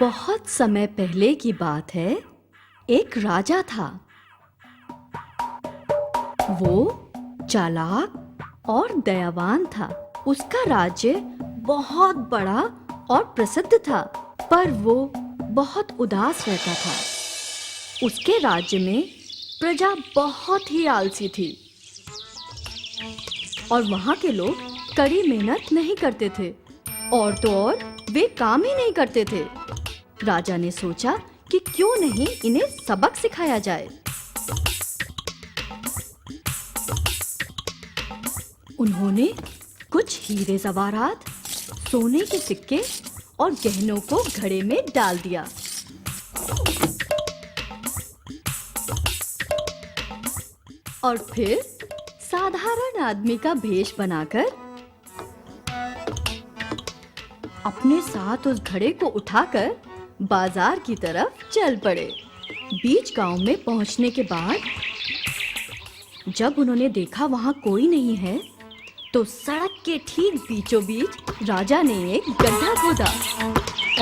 बहुत समय पहले की बात है। एक राजा था। वो चालाक और दयावान था। उसका राज्य बहुत बड़ा और प्रसिद्ध था, पर वो बहुत उदास रहता था। उसके राज्य में प्रजा बहुत ही आलसी थी और वहाँ के लोग कड़ी मेहनत नहीं करते थे, और तो और वे काम ही नहीं करते थे। राजा ने सोचा कि क्यों नहीं इन्हें सबक सिखाया जाए। उन्होंने कुछ हीरे जवाहरात, सोने के सिक्के और गहनों को घड़े में डाल दिया। और फिर साधारण आदमी का भेष बनाकर अपने साथ उस घड़े को उठाकर बाजार की तरफ चल पड़े। बीच गांव में पहुंचने के बाद जब उन्होंने देखा वहां कोई नहीं है, तो सड़क के ठीक बीचों बीच राजा ने एक गड्ढा खोदा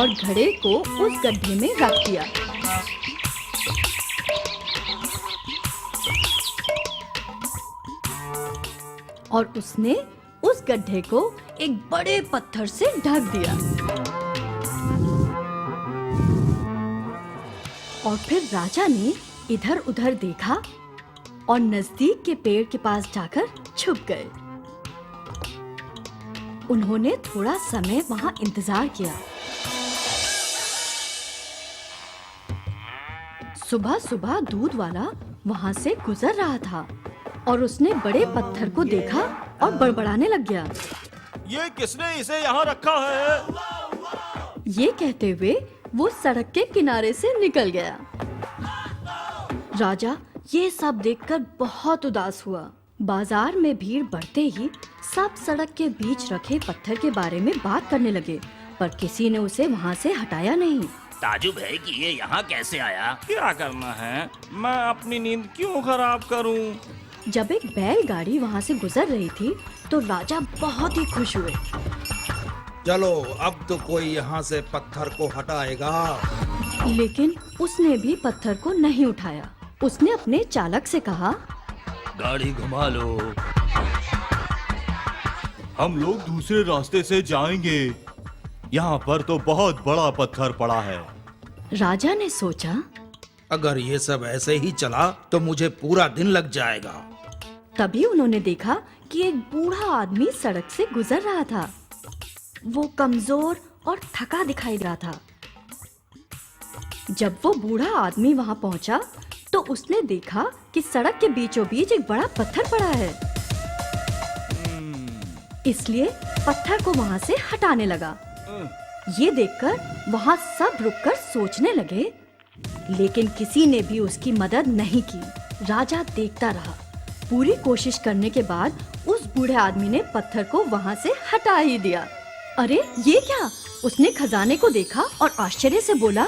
और घड़े को उस गड्ढे में रख दिया। और उसने उस गड्ढे को एक बड़े पत्थर से ढक दिया। और फिर राजा ने इधर-उधर देखा और नजदीक के पेड़ के पास जाकर छुप गए। उन्होंने थोड़ा समय वहां इंतजार किया। सुबह-सुबह दूध वाला वहां से गुजर रहा था और उसने बड़े पत्थर को देखा और बड़बड़ाने लग गया। ये किसने इसे यहाँ रखा है? ये कहते हुए वो सड़क के किनारे से निकल गया। राजा ये सब देखकर बहुत उदास हुआ। बाजार में भीड़ बढ़ते ही सब सड़क के बीच रखे पत्थर के बारे में बात करने लगे, पर किसी ने उसे वहाँ से हटाया नहीं। ताजुब है कि ये यहाँ कैसे आया? क्या करना है? मैं अपनी नींद क्यों खराब करूं? जब एक बैलगाड़ी वहाँ से गुजर रही थी, तो राजा बहुत ही खुश हुए। चलो अब तो कोई यहाँ से पत्थर को हटाएगा। लेकिन उसने भी पत्थर को नहीं उठाया। उसने अपने चालक से कहा, गाड़ी घुमा लो। हम लोग दूसरे रास्ते से जाएंगे। यहाँ पर तो बहुत बड़ा पत्थर पड़ा है। राजा ने सोचा, अगर ये सब ऐसे ही चला तो मुझे पूरा दिन लग जाएगा। तभी उन्होंने देखा कि एक बूढ़ा आदमी सड़क से गुजर रहा था। वो कमजोर और थका दिखाई दे रहा था। जब वो बूढ़ा आदमी वहां पहुंचा, तो उसने देखा कि सड़क के बीचों बीच एक बड़ा पत्थर पड़ा है। इसलिए पत्थर को वहां से हटाने लगा। ये देखकर वहां सब रुककर सोचने लगे, लेकिन किसी ने भी उसकी मदद नहीं की। राजा देखता रहा। पूरी कोशिश करने के बाद उस बूढ़े आदमी ने पत्थर को वहां से हटा ही दिया। अरे ये क्या? उसने खजाने को देखा और आश्चर्य से बोला,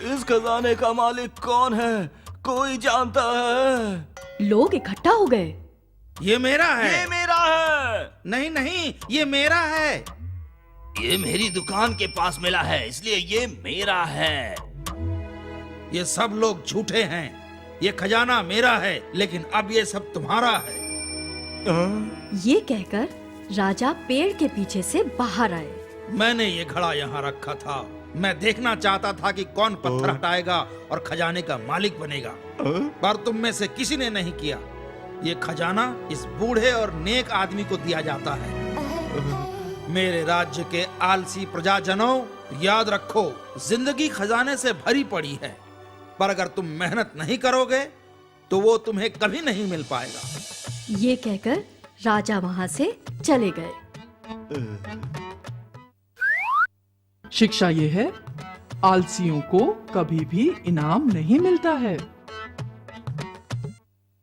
इस खजाने का मालिक कौन है? कोई जानता है? लोग इकट्ठा हो गए। ये मेरा है। ये मेरा है। नहीं नहीं, ये मेरा है। ये मेरी दुकान के पास मिला है, इसलिए ये मेरा है। ये सब लोग झूठे हैं। ये खजाना मेरा है, लेकिन अब ये सब तुम्हारा है। ये कहकर राजा पेड़ के पीछे से बाहर आए। मैंने ये घड़ा यहाँ रखा था। मैं देखना चाहता था कि कौन पत्थर हटाएगा और खजाने का मालिक बनेगा, पर तुम में से किसी ने नहीं किया। ये खजाना इस बूढ़े और नेक आदमी को दिया जाता है। मेरे राज्य के आलसी प्रजाजनों, याद रखो, जिंदगी खजाने से भरी पड़ी है, पर अगर तुम मेहनत नहीं करोगे तो वो तुम्हें कभी नहीं मिल पाएगा। ये कहकर राजा वहां से चले गए। शिक्षा ये है, आलसियों को कभी भी इनाम नहीं मिलता है।